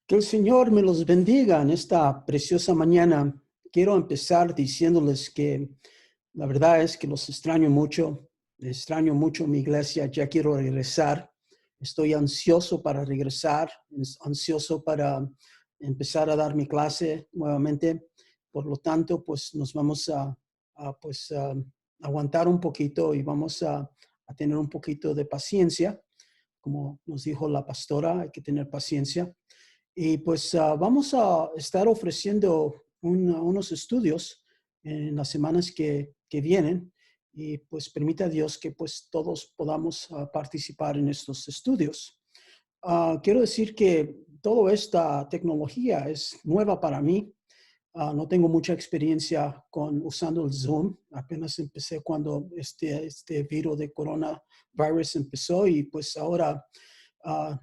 Que el Señor me los bendiga en esta preciosa mañana. Quiero empezar diciéndoles que la verdad es que los extraño mucho mi iglesia, ya quiero regresar. Estoy ansioso para regresar, ansioso para empezar a dar mi clase nuevamente. Por lo tanto, pues nos vamos a aguantar un poquito y vamos a tener un poquito de paciencia. Como nos dijo la pastora, hay que tener paciencia. Y pues vamos a estar ofreciendo unos estudios en las semanas que vienen y pues permita Dios que pues todos podamos participar en estos estudios. Quiero decir que toda esta tecnología es nueva para mí. No tengo mucha experiencia usando el Zoom. Apenas empecé cuando este virus de coronavirus empezó y pues ahora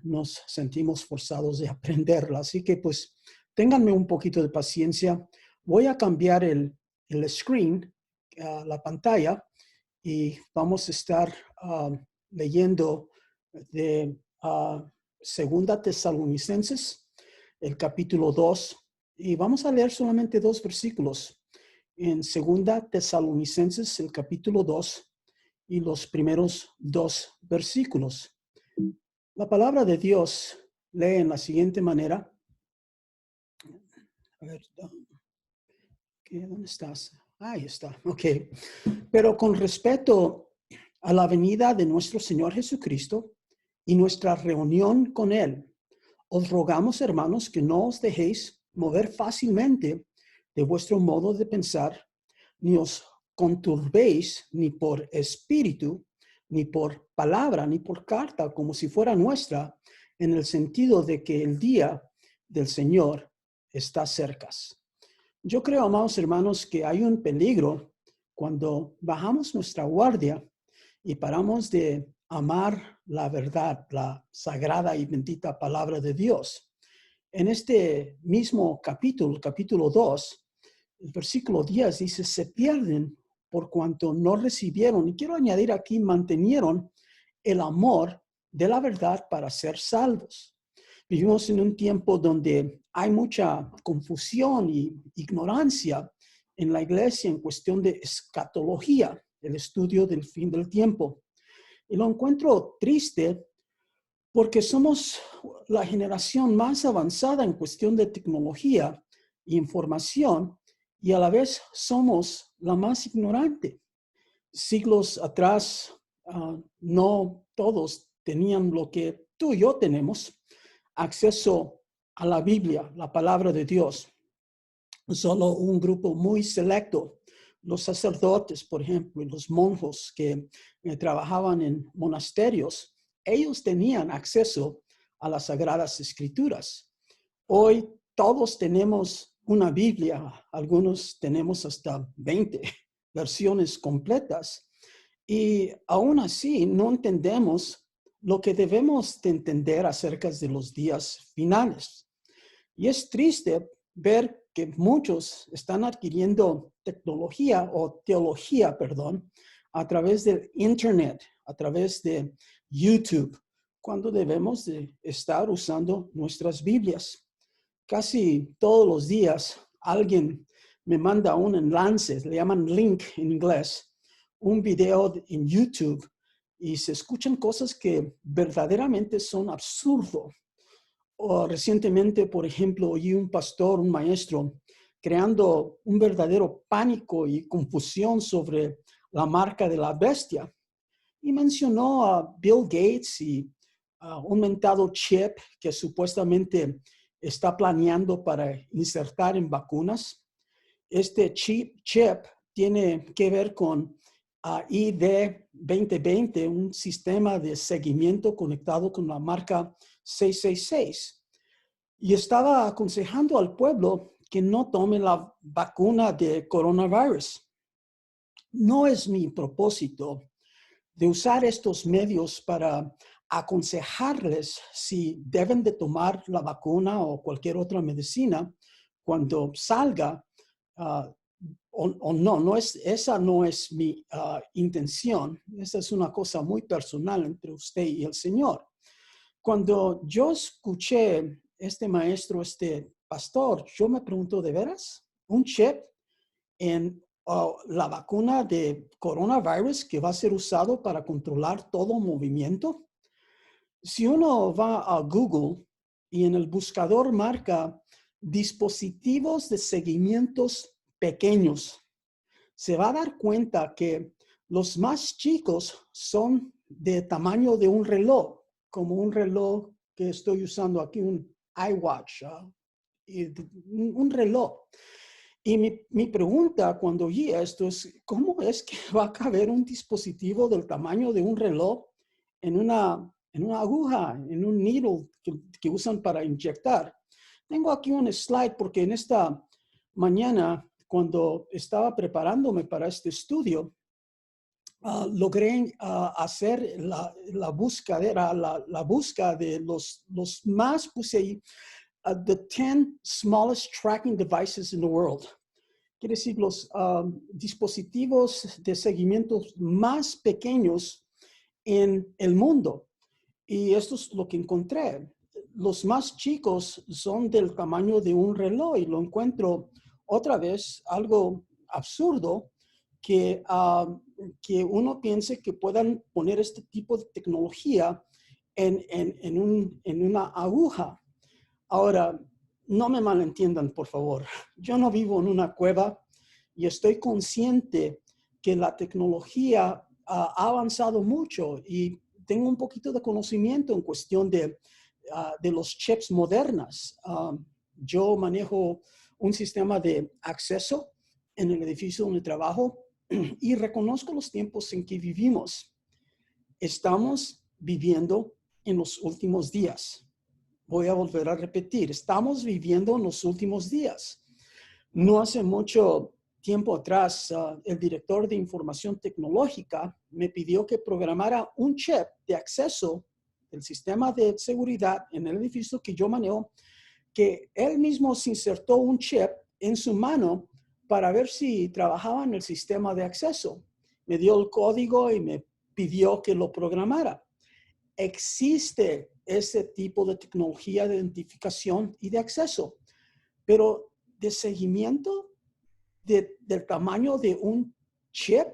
nos sentimos forzados de aprenderla. Así que pues ténganme un poquito de paciencia. Voy a cambiar el screen, la pantalla, y vamos a estar leyendo de Segunda Tesalonicenses, el capítulo 2, y vamos a leer solamente 2 versículos. En Segunda Tesalonicenses, el capítulo 2, y los primeros 2 versículos. La palabra de Dios lee en la siguiente manera. A ver, ¿dónde estás? Ahí está, ok. Pero con respecto a la venida de nuestro Señor Jesucristo y nuestra reunión con Él, os rogamos, hermanos, que no os dejéis mover fácilmente de vuestro modo de pensar, ni os conturbéis ni por espíritu, ni por palabra, ni por carta, como si fuera nuestra, en el sentido de que el día del Señor está cerca. Yo creo, amados hermanos, que hay un peligro cuando bajamos nuestra guardia y paramos de amar la verdad, la sagrada y bendita palabra de Dios. En este mismo capítulo 2, el versículo 10 dice, se pierden por cuanto no recibieron, y quiero añadir aquí, mantenieron el amor de la verdad para ser salvos. Vivimos en un tiempo donde hay mucha confusión y ignorancia en la iglesia en cuestión de escatología, el estudio del fin del tiempo. Y lo encuentro triste porque somos la generación más avanzada en cuestión de tecnología e información y a la vez somos la más ignorante. Siglos atrás, no todos tenían lo que tú y yo tenemos, acceso a la Biblia, la palabra de Dios. Solo un grupo muy selecto, los sacerdotes, por ejemplo, y los monjes que trabajaban en monasterios, ellos tenían acceso a las Sagradas Escrituras. Hoy todos tenemos una Biblia, algunos tenemos hasta 20 versiones completas y aún así no entendemos lo que debemos de entender acerca de los días finales. Y es triste ver que muchos están adquiriendo tecnología o teología, perdón, a través del Internet, a través de YouTube, cuando debemos de estar usando nuestras Biblias. Casi todos los días alguien me manda un enlace, le llaman link en inglés, un video en YouTube y se escuchan cosas que verdaderamente son absurdos. O recientemente, por ejemplo, oí un pastor, un maestro, creando un verdadero pánico y confusión sobre la marca de la bestia. Y mencionó a Bill Gates y un mentado chip que supuestamente está planeando para insertar en vacunas. Este chip tiene que ver con ID 2020, un sistema de seguimiento conectado con la marca 666. Y estaba aconsejando al pueblo que no tome la vacuna de coronavirus. No es mi propósito de usar estos medios para aconsejarles si deben de tomar la vacuna o cualquier otra medicina cuando salga o no, esa no es mi intención. Esa es una cosa muy personal entre usted y el Señor. Cuando yo escuché este maestro, este pastor, yo me pregunto, ¿de veras? ¿Un chip en la vacuna de coronavirus que va a ser usado para controlar todo movimiento? Si uno va a Google y en el buscador marca dispositivos de seguimientos pequeños, se va a dar cuenta que los más chicos son de tamaño de un reloj, como un reloj que estoy usando aquí, un iWatch, un reloj. Y mi pregunta cuando oí esto es, ¿cómo es que va a caber un dispositivo del tamaño de un reloj en una aguja, en un needle que usan para inyectar? Tengo aquí un slide porque en esta mañana, cuando estaba preparándome para este estudio, logré hacer la búsqueda de los más, puse ahí, the 10 smallest tracking devices in the world. Quiere decir los dispositivos de seguimiento más pequeños en el mundo. Y esto es lo que encontré. Los más chicos son del tamaño de un reloj y lo encuentro otra vez algo absurdo que uno piense que puedan poner este tipo de tecnología en una aguja. Ahora, no me malentiendan, por favor. Yo no vivo en una cueva y estoy consciente que la tecnología ha avanzado mucho y tengo un poquito de conocimiento en cuestión de los chips modernas. Yo manejo un sistema de acceso en el edificio donde trabajo y reconozco los tiempos en que vivimos. Estamos viviendo en los últimos días. Voy a volver a repetir, estamos viviendo en los últimos días. No hace mucho tiempo atrás, el director de información tecnológica me pidió que programara un chip de acceso del sistema de seguridad en el edificio que yo manejo, que él mismo se insertó un chip en su mano para ver si trabajaba en el sistema de acceso. Me dio el código y me pidió que lo programara. Existe ese tipo de tecnología de identificación y de acceso, pero de seguimiento del tamaño de un chip,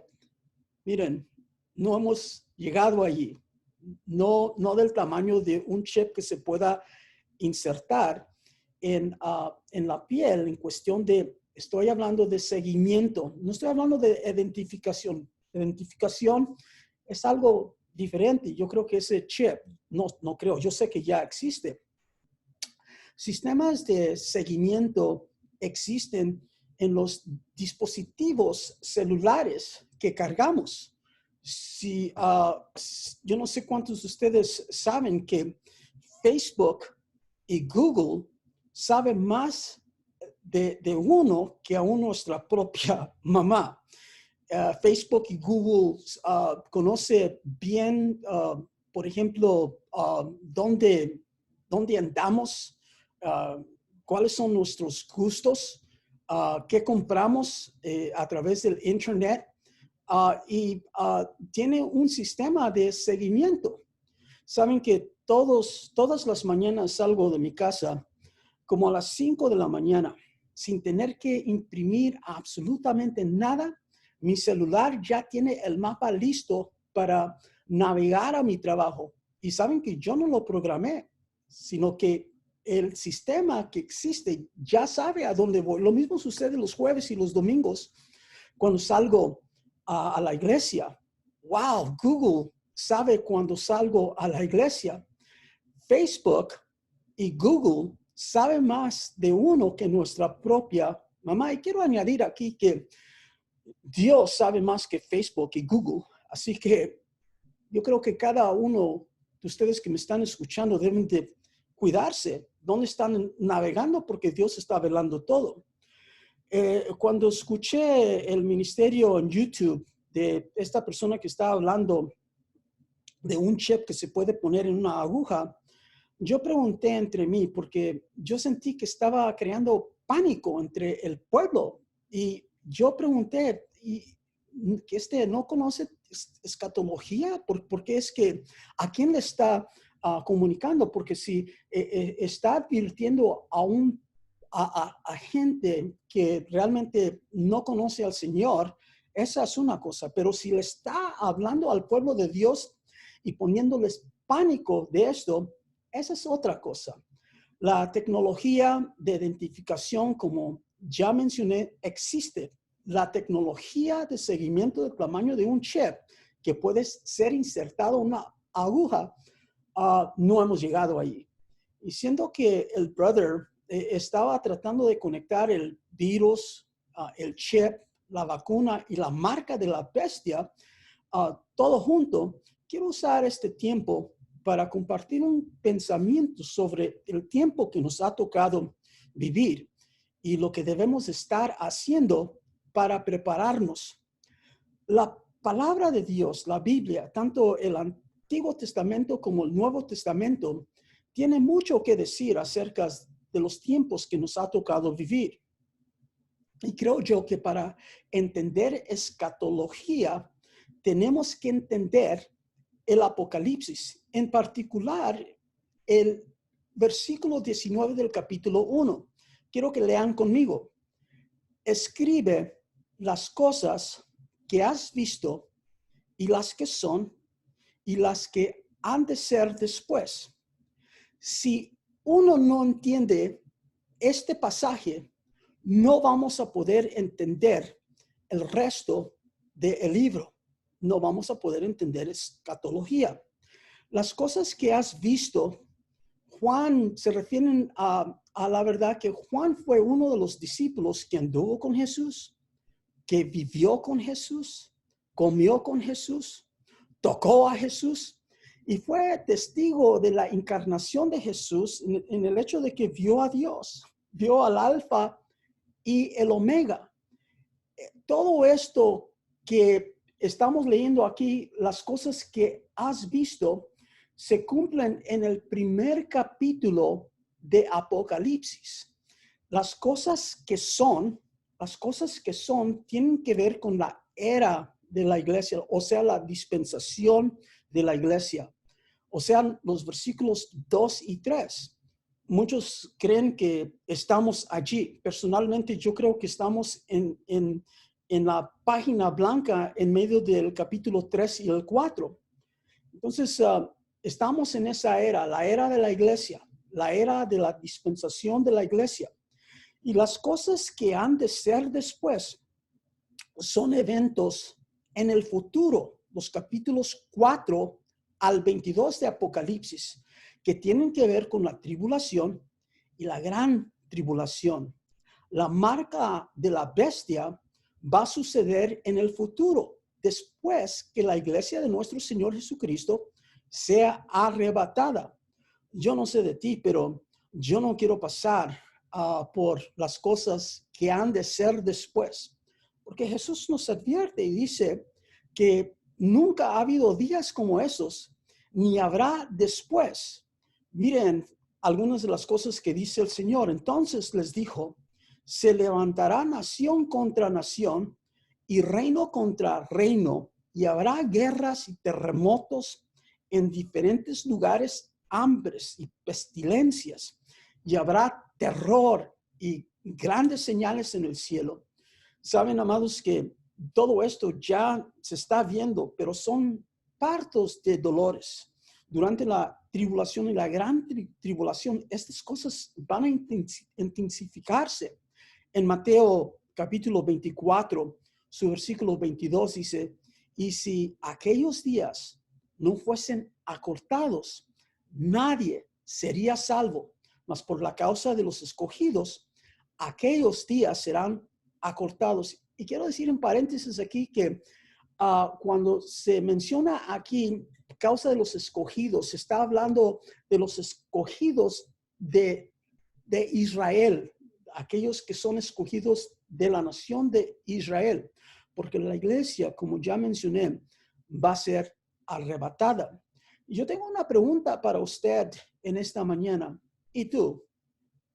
miren, no hemos llegado allí. No del tamaño de un chip que se pueda insertar en la piel en cuestión de, estoy hablando de seguimiento, no estoy hablando de identificación. Identificación es algo diferente. Yo creo que ese chip, no creo, yo sé que ya existe. Sistemas de seguimiento existen en los dispositivos celulares que cargamos. Yo no sé cuántos de ustedes saben que Facebook y Google saben más de uno que aún nuestra propia mamá. Facebook y Google conoce bien, por ejemplo, dónde andamos, cuáles son nuestros gustos, qué compramos a través del Internet y tiene un sistema de seguimiento. Saben que todas las mañanas salgo de mi casa como a las 5 de la mañana sin tener que imprimir absolutamente nada. Mi celular ya tiene el mapa listo para navegar a mi trabajo. Y saben que yo no lo programé, sino que el sistema que existe ya sabe a dónde voy. Lo mismo sucede los jueves y los domingos cuando salgo a la iglesia. Wow, Google sabe cuando salgo a la iglesia. Facebook y Google saben más de uno que nuestra propia mamá. Y quiero añadir aquí que Dios sabe más que Facebook y Google. Así que yo creo que cada uno de ustedes que me están escuchando deben de cuidarse dónde están navegando porque Dios está velando todo. Cuando escuché el ministerio en YouTube de esta persona que estaba hablando de un chip que se puede poner en una aguja, yo pregunté entre mí porque yo sentí que estaba creando pánico entre el pueblo y yo pregunté, ¿y que no conoce escatología? ¿Por qué es que a quién le está comunicando, porque si está advirtiendo a gente que realmente no conoce al Señor, esa es una cosa, pero si le está hablando al pueblo de Dios y poniéndoles pánico de esto, esa es otra cosa. La tecnología de identificación, como ya mencioné, existe. La tecnología de seguimiento del tamaño de un chip que puede ser insertado en una aguja, no hemos llegado ahí. Y siendo que el brother estaba tratando de conectar el virus, el chip, la vacuna y la marca de la bestia, todo junto, quiero usar este tiempo para compartir un pensamiento sobre el tiempo que nos ha tocado vivir y lo que debemos estar haciendo para prepararnos. La palabra de Dios, la Biblia, tanto el Antiguo Testamento como el Nuevo Testamento, tiene mucho que decir acerca de los tiempos que nos ha tocado vivir. Y creo yo que para entender escatología, tenemos que entender el Apocalipsis, en particular el versículo 19 del capítulo 1. Quiero que lean conmigo. Escribe las cosas que has visto y las que son y las que han de ser después. Si uno no entiende este pasaje, no vamos a poder entender el resto del libro. No vamos a poder entender escatología. Las cosas que has visto, Juan, se refieren a la verdad que Juan fue uno de los discípulos que anduvo con Jesús, que vivió con Jesús, comió con Jesús, tocó a Jesús y fue testigo de la encarnación de Jesús en el hecho de que vio a Dios, vio al Alfa y el Omega. Todo esto que estamos leyendo aquí, las cosas que has visto, se cumplen en el primer capítulo de Apocalipsis. Las cosas que son tienen que ver con la era de la iglesia, o sea, la dispensación de la iglesia. O sea, los versículos 2 y 3. Muchos creen que estamos allí. Personalmente, yo creo que estamos en la página blanca en medio del capítulo 3 y el 4. Entonces, estamos en esa era, la era de la iglesia, la era de la dispensación de la iglesia. Y las cosas que han de ser después son eventos en el futuro, los capítulos 4 al 22 de Apocalipsis, que tienen que ver con la tribulación y la gran tribulación. La marca de la bestia va a suceder en el futuro, después que la iglesia de nuestro Señor Jesucristo sea arrebatada. Yo no sé de ti, pero yo no quiero pasar por las cosas que han de ser después. Porque Jesús nos advierte y dice que nunca ha habido días como esos, ni habrá después. Miren algunas de las cosas que dice el Señor. Entonces les dijo, se levantará nación contra nación y reino contra reino, y habrá guerras y terremotos en diferentes lugares, hambres y pestilencias, y habrá terror y grandes señales en el cielo. Saben, amados, que todo esto ya se está viendo, pero son partos de dolores. Durante la tribulación y la gran tribulación, estas cosas van a intensificarse. En Mateo capítulo 24, su versículo 22 dice, y si aquellos días no fuesen acortados, nadie sería salvo, mas por la causa de los escogidos, aquellos días serán acortados. Y quiero decir en paréntesis aquí que cuando se menciona aquí causa de los escogidos, se está hablando de los escogidos de Israel, aquellos que son escogidos de la nación de Israel, porque la iglesia, como ya mencioné, va a ser arrebatada. Y yo tengo una pregunta para usted en esta mañana. ¿Y tú?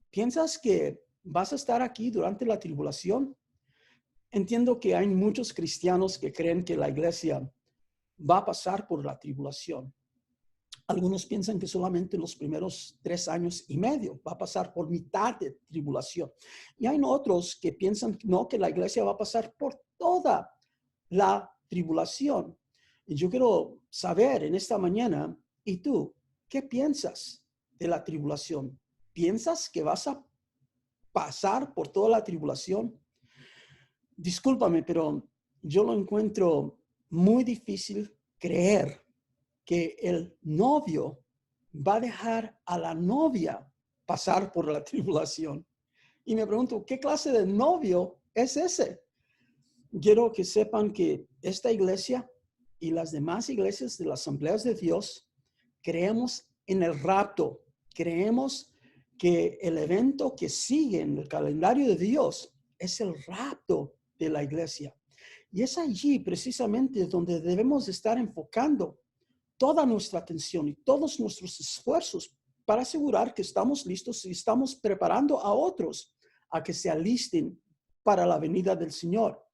¿Piensas que vas a estar aquí durante la tribulación? Entiendo que hay muchos cristianos que creen que la iglesia va a pasar por la tribulación. Algunos piensan que solamente los primeros 3 años y medio va a pasar por mitad de tribulación. Y hay otros que piensan no, que la iglesia va a pasar por toda la tribulación. Y yo quiero saber en esta mañana, ¿y tú qué piensas de la tribulación? ¿Piensas que vas a pasar por toda la tribulación? Discúlpame, pero yo lo encuentro muy difícil creer que el novio va a dejar a la novia pasar por la tribulación. Y me pregunto, ¿qué clase de novio es ese? Quiero que sepan que esta iglesia y las demás iglesias de las Asambleas de Dios creemos en el rapto. Creemos que el evento que sigue en el calendario de Dios es el rapto de la iglesia. Y es allí precisamente donde debemos estar enfocando toda nuestra atención y todos nuestros esfuerzos para asegurar que estamos listos y estamos preparando a otros a que se alisten para la venida del Señor.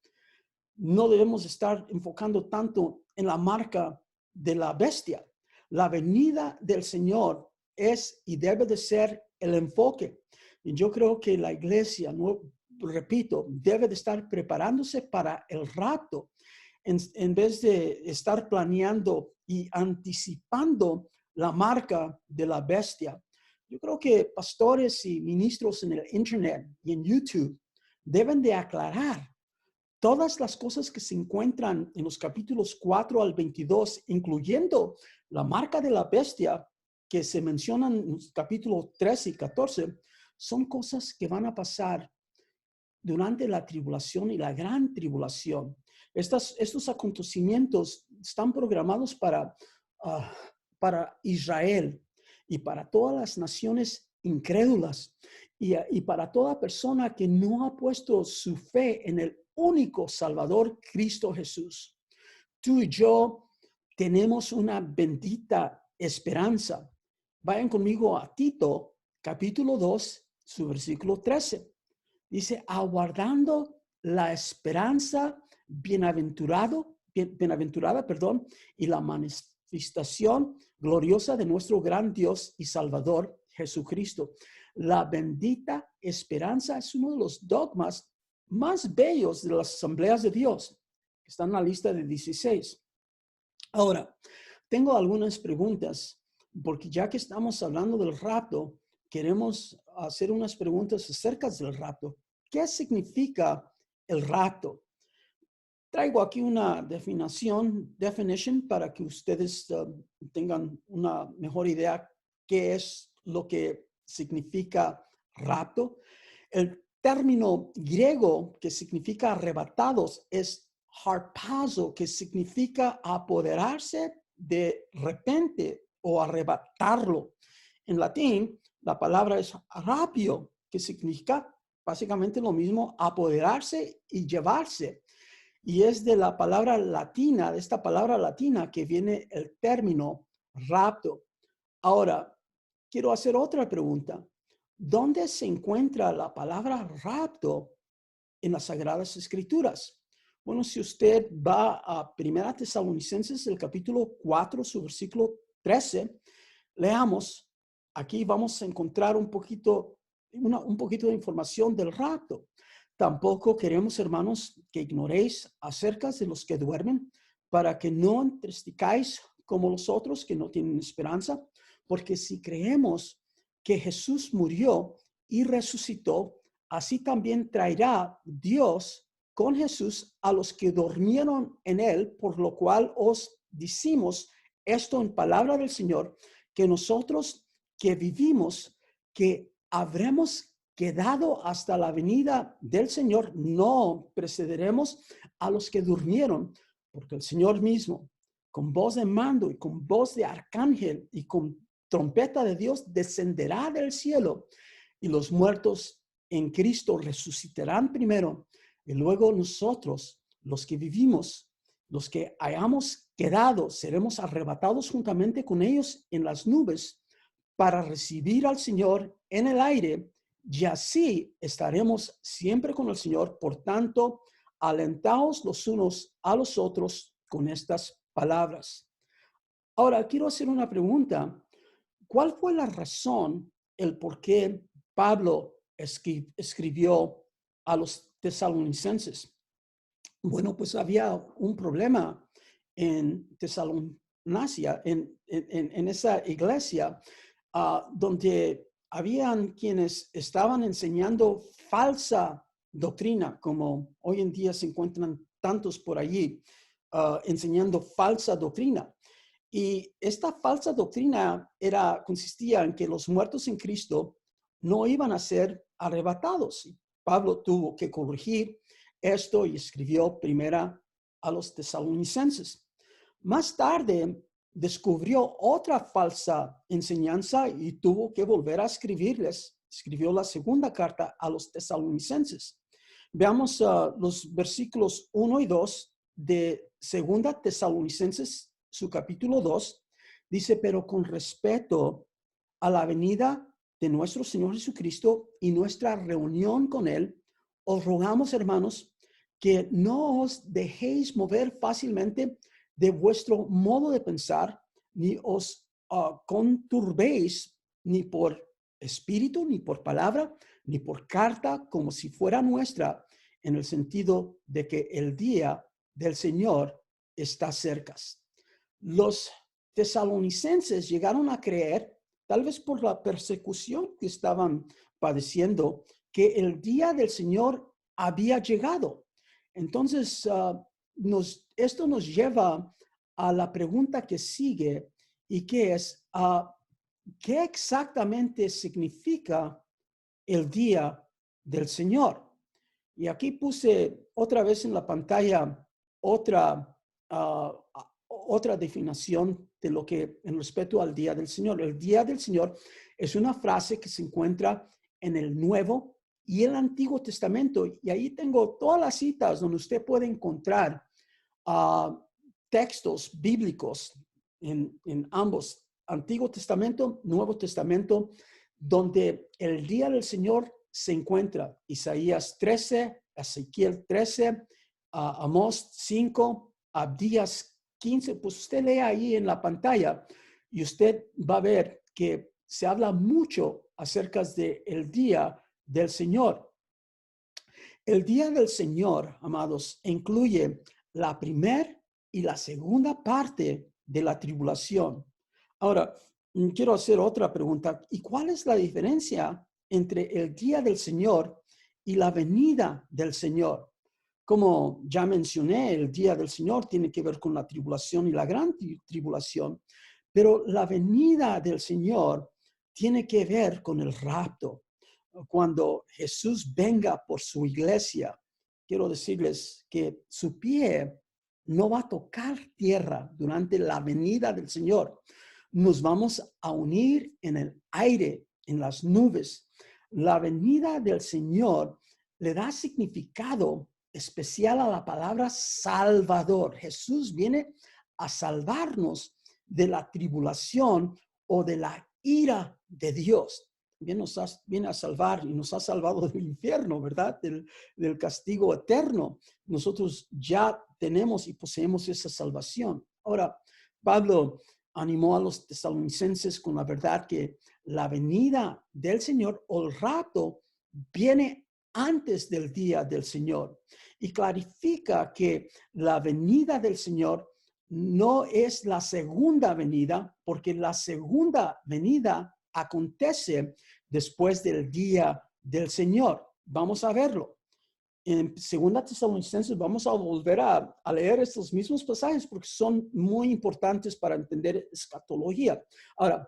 No debemos estar enfocando tanto en la marca de la bestia. La venida del Señor es y debe de ser el enfoque. Y yo creo que la iglesia, no, repito, debe de estar preparándose para el rapto en vez de estar planeando y anticipando la marca de la bestia. Yo creo que pastores y ministros en el Internet y en YouTube deben de aclarar todas las cosas que se encuentran en los capítulos 4 al 22, incluyendo la marca de la bestia que se mencionan en los capítulos 13 y 14, son cosas que van a pasar durante la tribulación y la gran tribulación. Estos acontecimientos están programados para Israel y para todas las naciones incrédulas y para toda persona que no ha puesto su fe en el único Salvador, Cristo Jesús. Tú y yo tenemos una bendita esperanza. Vayan conmigo a Tito, capítulo 2, su versículo 13. Dice, aguardando la esperanza bienaventurada, y la manifestación gloriosa de nuestro gran Dios y Salvador Jesucristo. La bendita esperanza es uno de los dogmas más bellos de las asambleas de Dios. Está en la lista de 16. Ahora, tengo algunas preguntas, porque ya que estamos hablando del rapto, queremos hacer unas preguntas acerca del rapto. ¿Qué significa el rapto? Traigo aquí una definition para que ustedes tengan una mejor idea qué es lo que significa rapto. El término griego que significa arrebatados es harpazo, que significa apoderarse de repente o arrebatarlo. En latín, la palabra es rapio, que significa básicamente lo mismo, apoderarse y llevarse. Y es de la palabra latina, de esta palabra latina que viene el término rapto. Ahora, quiero hacer otra pregunta. ¿Dónde se encuentra la palabra rapto en las Sagradas Escrituras? Bueno, si usted va a 1 Tesalonicenses, el capítulo 4, su versículo 13, leamos. Aquí vamos a encontrar un poquito de información del rapto. Tampoco queremos, hermanos, que ignoréis acerca de los que duermen, para que no entristezcáis como los otros que no tienen esperanza, porque si creemos que Jesús murió y resucitó, así también traerá Dios con Jesús a los que durmieron en él, por lo cual os decimos esto en palabra del Señor, que nosotros que vivimos, que habremos quedado hasta la venida del Señor, no precederemos a los que durmieron, porque el Señor mismo, con voz de mando y con voz de arcángel y con trompeta de Dios, descenderá del cielo y los muertos en Cristo resucitarán primero y luego nosotros, los que vivimos, los que hayamos quedado, seremos arrebatados juntamente con ellos en las nubes para recibir al Señor en el aire, y así estaremos siempre con el Señor. Por tanto, alentaos los unos a los otros con estas palabras. Ahora, quiero hacer una pregunta. ¿Cuál fue la razón, el por qué Pablo escribió a los tesalonicenses? Bueno, pues había un problema en Tesalonicia, en esa iglesia, donde habían quienes estaban enseñando falsa doctrina, como hoy en día se encuentran tantos por allí, enseñando falsa doctrina. Y esta falsa doctrina consistía en que los muertos en Cristo no iban a ser arrebatados. Y Pablo tuvo que corregir esto y escribió primera a los tesalonicenses. Más tarde descubrió otra falsa enseñanza y tuvo que volver a escribirles. Escribió la segunda carta a los tesalonicenses. Veamos los versículos 1 y 2 de segunda Tesalonicenses, su capítulo 2. Dice, pero con respeto a la venida de nuestro Señor Jesucristo y nuestra reunión con Él, os rogamos, hermanos, que no os dejéis mover fácilmente de vuestro modo de pensar, ni os conturbéis ni por espíritu, ni por palabra, ni por carta, como si fuera nuestra, en el sentido de que el día del Señor está cerca. Los tesalonicenses llegaron a creer, tal vez por la persecución que estaban padeciendo, que el día del Señor había llegado. Entonces, esto nos lleva a la pregunta que sigue y que es, ¿qué exactamente significa el día del Señor? Y aquí puse otra vez en la pantalla otra, uh, otra definición de lo que en respecto al día del Señor. El día del Señor es una frase que se encuentra en el Nuevo y el Antiguo Testamento. Y ahí tengo todas las citas donde usted puede encontrar textos bíblicos en ambos, Antiguo Testamento, Nuevo Testamento, donde el día del Señor se encuentra. Isaías 13, Ezequiel 13, Amós 5, Abdías 15. Pues usted lee ahí en la pantalla y usted va a ver que se habla mucho acerca del día del Señor. El día del Señor, amados, incluye la primera y la segunda parte de la tribulación. Ahora, quiero hacer otra pregunta. ¿Y cuál es la diferencia entre el día del Señor y la venida del Señor? Como ya mencioné, el día del Señor tiene que ver con la tribulación y la gran tribulación, pero la venida del Señor tiene que ver con el rapto. Cuando Jesús venga por su iglesia, quiero decirles que su pie no va a tocar tierra durante la venida del Señor. Nos vamos a unir en el aire, en las nubes. La venida del Señor le da significado especial a la palabra Salvador. Jesús viene a salvarnos de la tribulación o de la ira de Dios. Viene a salvar y nos ha salvado del infierno, ¿verdad? Del castigo eterno. Nosotros ya tenemos y poseemos esa salvación. Ahora, Pablo animó a los tesalonicenses con la verdad que la venida del Señor o el rapto viene antes del día del Señor y clarifica que la venida del Señor no es la segunda venida, porque la segunda venida acontece después del día del Señor. Vamos a verlo. En 2 Tesalonicenses vamos a volver a leer estos mismos pasajes porque son muy importantes para entender escatología. Ahora,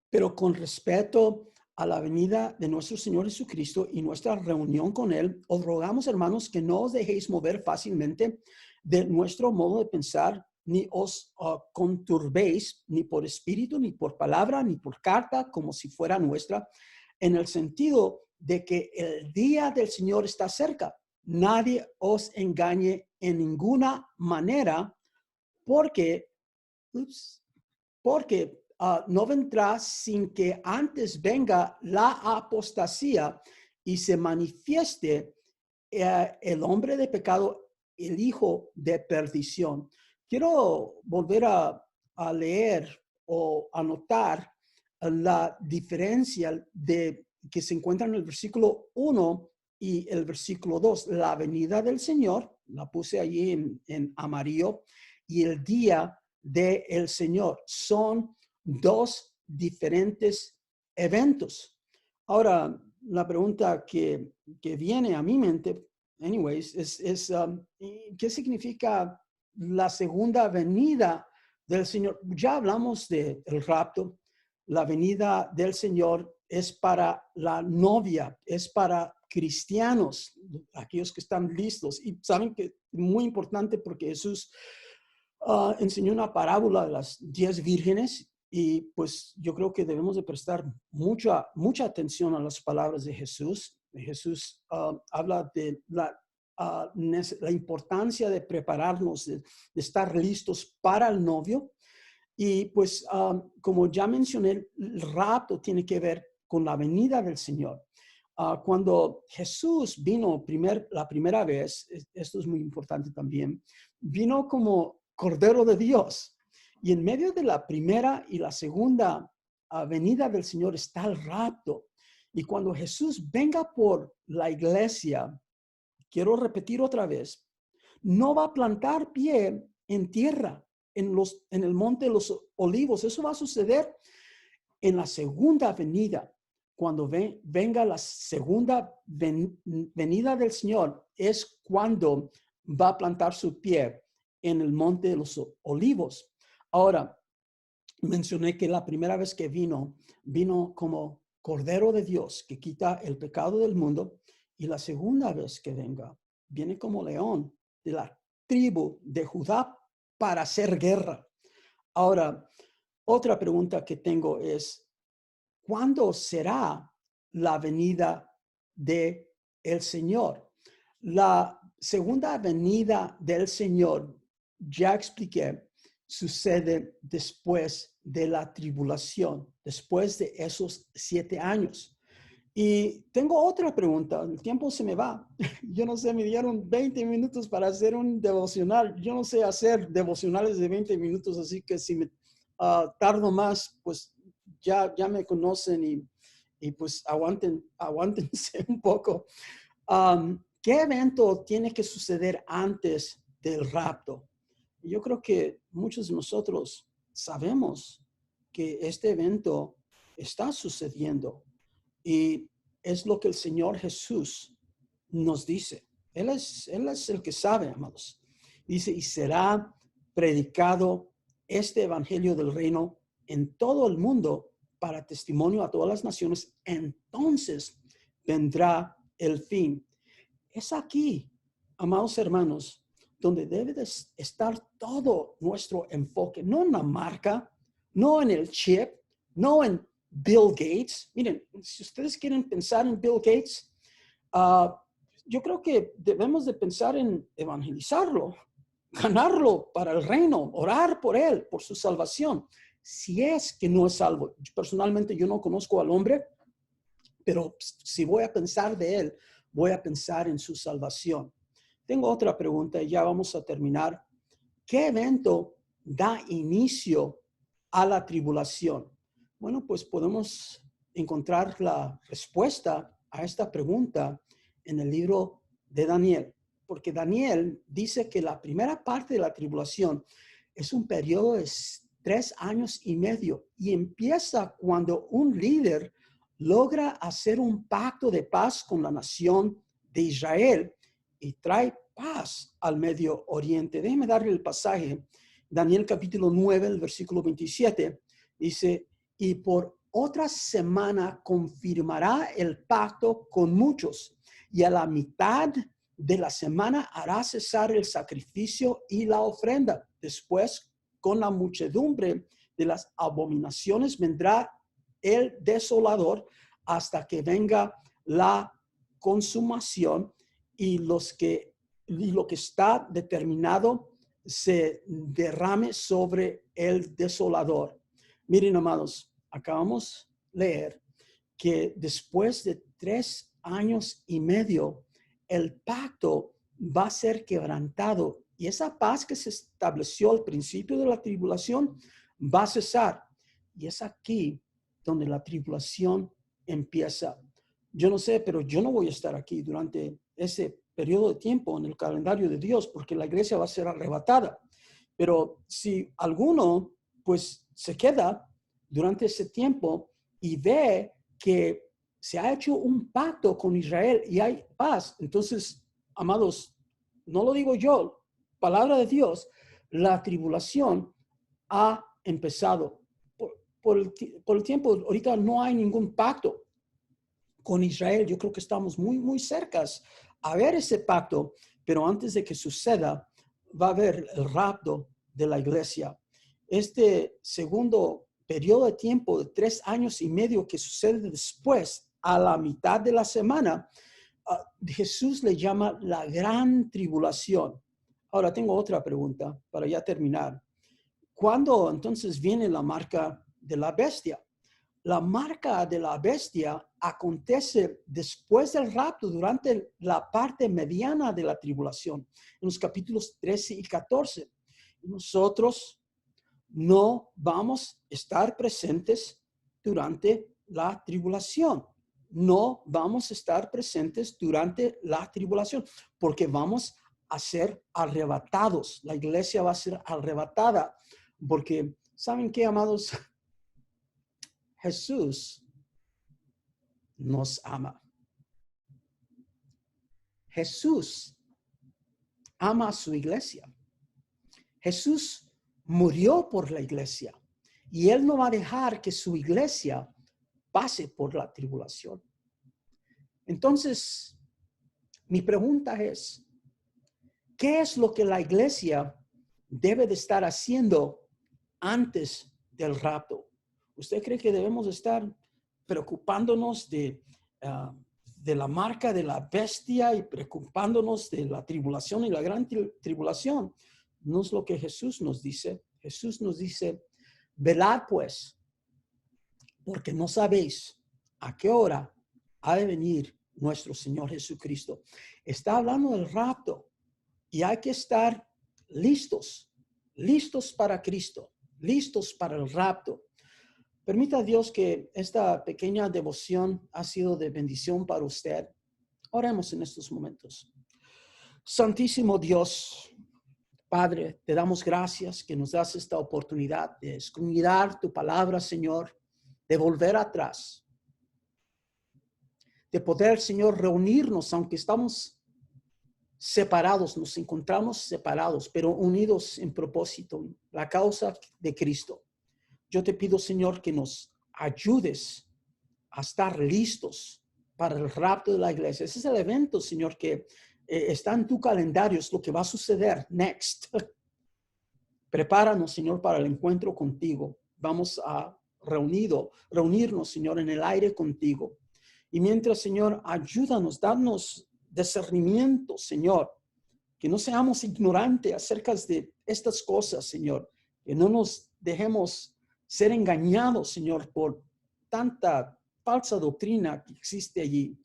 pero con respecto a la venida de nuestro Señor Jesucristo y nuestra reunión con Él, os rogamos, hermanos, que no os dejéis mover fácilmente de nuestro modo de pensar, ni os conturbéis, ni por espíritu, ni por palabra, ni por carta, como si fuera nuestra, en el sentido de que el día del Señor está cerca. Nadie os engañe en ninguna manera, porque no vendrá sin que antes venga la apostasía y se manifieste el hombre de pecado, el hijo de perdición. Quiero volver a a leer o a notar la diferencia que se encuentra en el versículo 1 y el versículo 2. La venida del Señor, la puse allí en amarillo, y el día del Señor. Son dos diferentes eventos. Ahora, la pregunta que viene a mi mente, anyways, ¿qué significa la segunda venida del Señor? Ya hablamos del rapto. La venida del Señor es para la novia, es para cristianos, aquellos que están listos. Y saben que es muy importante porque Jesús enseñó una parábola de las 10 vírgenes, y pues yo creo que debemos de prestar mucha atención a las palabras de Jesús. Jesús habla de la importancia de prepararnos, de estar listos para el novio. Y pues como ya mencioné, el rapto tiene que ver con la venida del Señor. Cuando Jesús vino la primera vez, esto es muy importante también, vino como Cordero de Dios. Y en medio de la primera y la segunda venida del Señor está el rapto. Y cuando Jesús venga por la iglesia, quiero repetir otra vez, no va a plantar pie en tierra, en el monte de los olivos. Eso va a suceder en la segunda venida. Cuando venga la segunda venida del Señor, es cuando va a plantar su pie en el monte de los olivos. Ahora, mencioné que la primera vez que vino como Cordero de Dios, que quita el pecado del mundo, y la segunda vez que venga, viene como león de la tribu de Judá para hacer guerra. Ahora, otra pregunta que tengo es, ¿cuándo será la venida del Señor? La segunda venida del Señor, ya expliqué, sucede después de la tribulación, después de esos 7 años. Y tengo otra pregunta, el tiempo se me va. Yo no sé, me dieron 20 minutos para hacer un devocional. Yo no sé hacer devocionales de 20 minutos, así que si me tardo más, pues ya me conocen, y pues aguántense un poco. ¿Qué evento tiene que suceder antes del rapto? Yo creo que muchos de nosotros sabemos que este evento está sucediendo, y es lo que el Señor Jesús nos dice. Él es el que sabe, amados. Dice, y será predicado este evangelio del reino en todo el mundo para testimonio a todas las naciones. Entonces vendrá el fin. Es aquí, amados hermanos, donde debe de estar todo nuestro enfoque, no en la marca, no en el chip, no en Bill Gates. Miren, si ustedes quieren pensar en Bill Gates, yo creo que debemos de pensar en evangelizarlo, ganarlo para el reino, orar por él, por su salvación. Si es que no es salvo. Personalmente yo no conozco al hombre, pero si voy a pensar de él, voy a pensar en su salvación. Tengo otra pregunta y ya vamos a terminar. ¿Qué evento da inicio a la tribulación? Bueno, pues podemos encontrar la respuesta a esta pregunta en el libro de Daniel, porque Daniel dice que la primera parte de la tribulación es un periodo de 3 años y medio, y empieza cuando un líder logra hacer un pacto de paz con la nación de Israel y trae paz al Medio Oriente. Déjeme darle el pasaje. Daniel capítulo 9, el versículo 27, dice, y por otra semana confirmará el pacto con muchos, y a la mitad de la semana hará cesar el sacrificio y la ofrenda. Después, con la muchedumbre de las abominaciones, vendrá el desolador hasta que venga la consumación, y lo que está determinado se derrame sobre el desolador. Miren, amados, acabamos de leer que después de 3 años y medio, el pacto va a ser quebrantado, y esa paz que se estableció al principio de la tribulación va a cesar. Y es aquí donde la tribulación empieza. Yo no sé, pero yo no voy a estar aquí durante ese periodo de tiempo en el calendario de Dios, porque la iglesia va a ser arrebatada. Pero si alguno, pues, se queda durante ese tiempo y ve que se ha hecho un pacto con Israel y hay paz, entonces, amados, no lo digo yo, palabra de Dios, la tribulación ha empezado. Por el tiempo, ahorita no hay ningún pacto con Israel. Yo creo que estamos muy cercas a ver ese pacto, pero antes de que suceda, va a haber el rapto de la iglesia. Este segundo periodo de tiempo de 3 años y medio que sucede después, a la mitad de la semana, Jesús le llama la gran tribulación. Ahora tengo otra pregunta para ya terminar. ¿Cuándo entonces viene la marca de la bestia? La marca de la bestia acontece después del rapto, durante la parte mediana de la tribulación, en los capítulos 13 y 14. Nosotros no vamos a estar presentes durante la tribulación. No vamos a estar presentes durante la tribulación, porque vamos a ser arrebatados. La iglesia va a ser arrebatada, porque, ¿saben qué, amados? Jesús nos ama. Jesús ama a su iglesia. Jesús murió por la iglesia y Él no va a dejar que su iglesia pase por la tribulación. Entonces, mi pregunta es, ¿qué es lo que la iglesia debe de estar haciendo antes del rapto? ¿Usted cree que debemos estar preocupándonos de la marca de la bestia y preocupándonos de la tribulación y la gran tribulación? No es lo que Jesús nos dice. Jesús nos dice, velad pues, porque no sabéis a qué hora ha de venir nuestro Señor Jesucristo. Está hablando del rapto y hay que estar listos para Cristo, listos para el rapto. Permita a Dios que esta pequeña devoción ha sido de bendición para usted. Oremos en estos momentos. Santísimo Dios, Padre, te damos gracias que nos das esta oportunidad de escudriñar tu palabra, Señor, de volver atrás, de poder, Señor, reunirnos, aunque estamos separados, nos encontramos separados, pero unidos en propósito, la causa de Cristo. Yo te pido, Señor, que nos ayudes a estar listos para el rapto de la iglesia. Ese es el evento, Señor, que está en tu calendario, es lo que va a suceder next. Prepáranos, Señor, para el encuentro contigo. Vamos a reunirnos, Señor, en el aire contigo. Y mientras, Señor, ayúdanos, danos discernimiento, Señor, que no seamos ignorantes acerca de estas cosas, Señor, que no nos dejemos ser engañados, Señor, por tanta falsa doctrina que existe allí.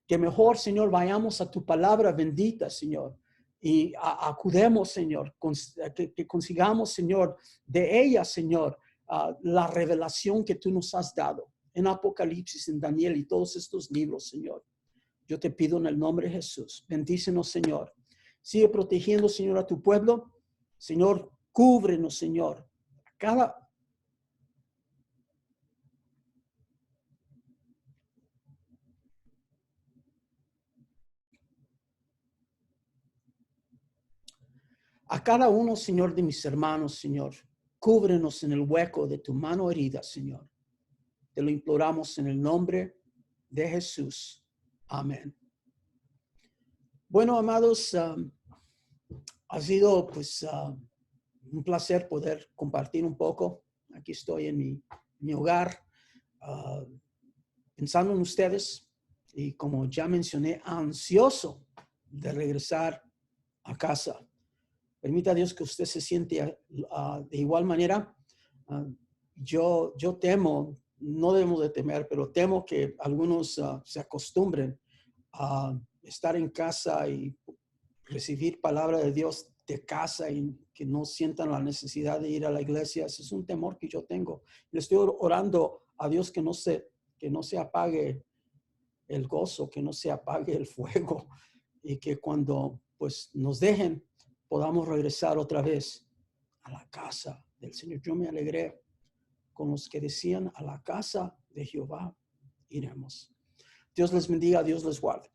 Que mejor, Señor, vayamos a tu palabra bendita, Señor, y acudemos, Señor, que consigamos, Señor, de ella, Señor, la revelación que tú nos has dado en Apocalipsis, en Daniel y todos estos libros, Señor. Yo te pido en el nombre de Jesús, bendícenos, Señor. Sigue protegiendo, Señor, a tu pueblo. Señor, cúbrenos, Señor. A cada uno, Señor, de mis hermanos, Señor, cúbrenos en el hueco de tu mano herida, Señor. Te lo imploramos en el nombre de Jesús. Amén. Bueno, amados, ha sido pues un placer poder compartir un poco. Aquí estoy en mi hogar, pensando en ustedes y, como ya mencioné, ansioso de regresar a casa. Permita a Dios que usted se siente de igual manera. Yo temo, no debemos de temer, pero temo que algunos se acostumbren a estar en casa y recibir palabra de Dios de casa y que no sientan la necesidad de ir a la iglesia. Ese es un temor que yo tengo. Le estoy orando a Dios que no se apague el gozo, que no se apague el fuego y que cuando pues nos dejen podamos regresar otra vez a la casa del Señor. Yo me alegré con los que decían, a la casa de Jehová iremos. Dios les bendiga, Dios les guarde.